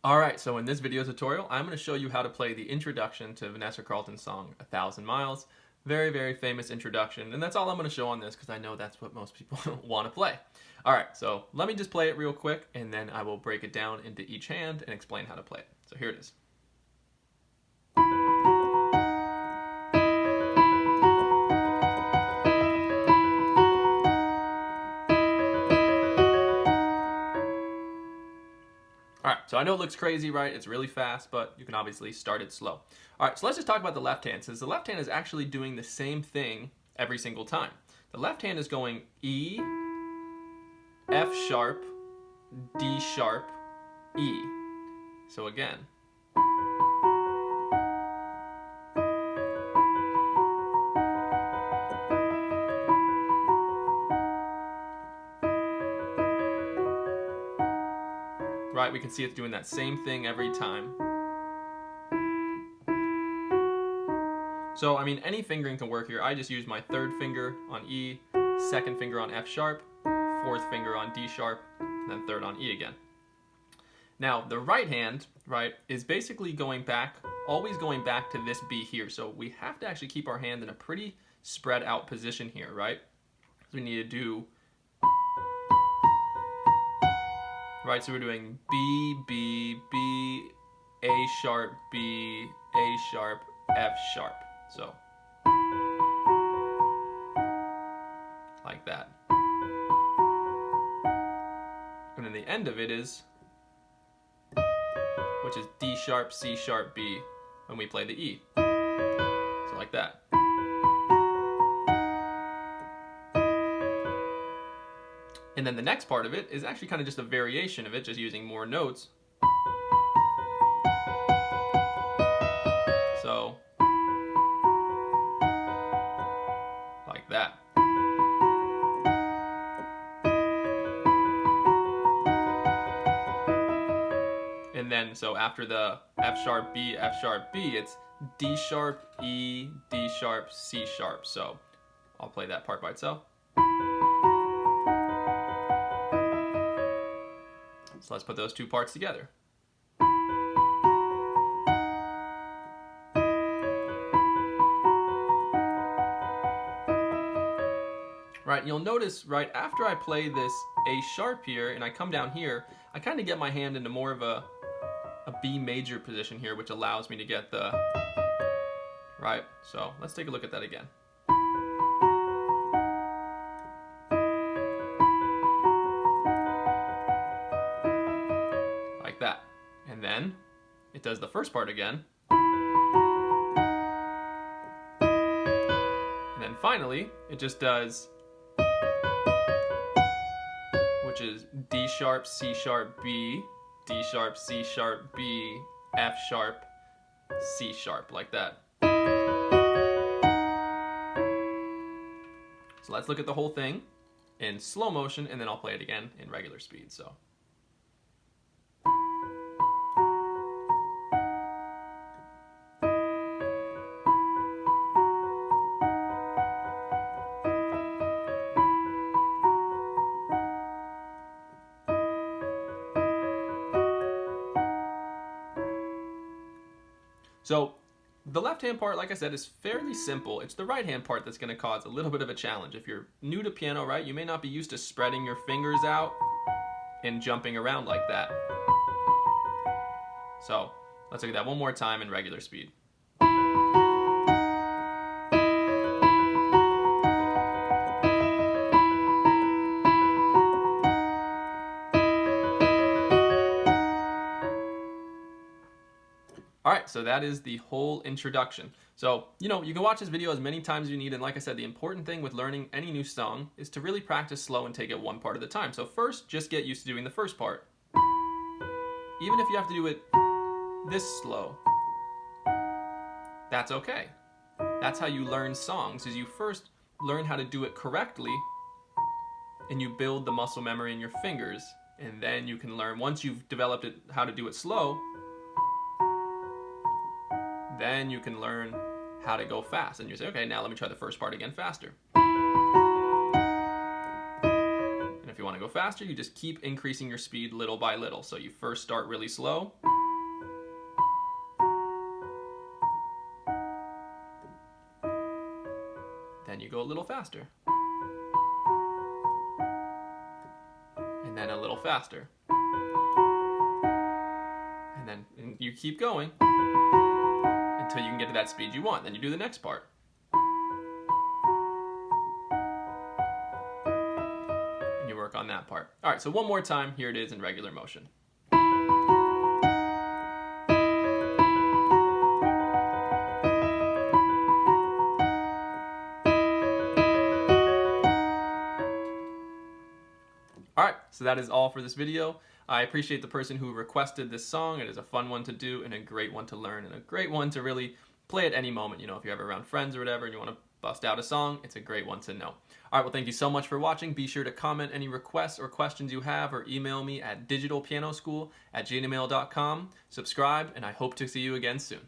Alright, so in this video tutorial, I'm going to show you how to play the introduction to Vanessa Carlton's song, 1,000 Miles. Very, very famous introduction, and that's all I'm going to show on this because I know that's what most people want to play. Alright, so let me just play it real quick, and then I will break it down into each hand and explain how to play it. So here it is. Alright, so I know it looks crazy, right? It's really fast, but you can obviously start it slow. Alright, so let's just talk about the left hand, since the left hand is actually doing the same thing every single time. The left hand is going E, F sharp, D sharp, E. So again. Right, we can see it's doing that same thing every time. So, I mean, any fingering can work here. I just use my third finger on E, second finger on F sharp, fourth finger on D sharp, and then third on E again. Now, the right hand, right, is basically going back, always going back to this B here. So we have to actually keep our hand in a pretty spread out position here, right? So we need to do, right, so we're doing B, B, B, A sharp, B, A sharp, F sharp. So, like that. And then the end of it is, which is D sharp, C sharp, B, when we play the E. So like that. And then the next part of it is actually kind of just a variation of it, just using more notes. So, like that. And then, so after the F sharp, B, it's D sharp, E, D sharp, C sharp. So I'll play that part by itself. So let's put those two parts together. Right, you'll notice right after I play this A sharp here and I come down here, I kind of get my hand into more of a B major position here, which allows me to get the, right? So let's take a look at that again. Like that. And then it does the first part again. And then finally, it just does, which is D sharp, C sharp, B, D sharp, C sharp, B, F sharp, C sharp, like that. So let's look at the whole thing in slow motion, and then I'll play it again in regular speed. So. So the left-hand part, like I said, is fairly simple. It's the right-hand part that's going to cause a little bit of a challenge. If you're new to piano, right, you may not be used to spreading your fingers out and jumping around like that. So let's look at that one more time in regular speed. Alright, so that is the whole introduction. So, you can watch this video as many times as you need, and like I said, the important thing with learning any new song is to really practice slow and take it one part at a time. So first, just get used to doing the first part. Even if you have to do it this slow, that's okay. That's how you learn songs, is you first learn how to do it correctly, and you build the muscle memory in your fingers, and then you can learn, once you've developed it, how to do it slow, then you can learn how to go fast. And you say, okay, now let me try the first part again faster. And if you want to go faster, you just keep increasing your speed little by little. So you first start really slow, you go a little faster. And then a little faster. And you keep going until you can get to that speed you want. Then you do the next part. And you work on that part. All right, so one more time. Here it is in regular motion. Alright, so that is all for this video. I appreciate the person who requested this song. It is a fun one to do and a great one to learn and a great one to really play at any moment. You know, if you're ever around friends or whatever and you want to bust out a song, it's a great one to know. Alright, well, thank you so much for watching. Be sure to comment any requests or questions you have or email me at digitalpianoschool@gmail.com. Subscribe, and I hope to see you again soon.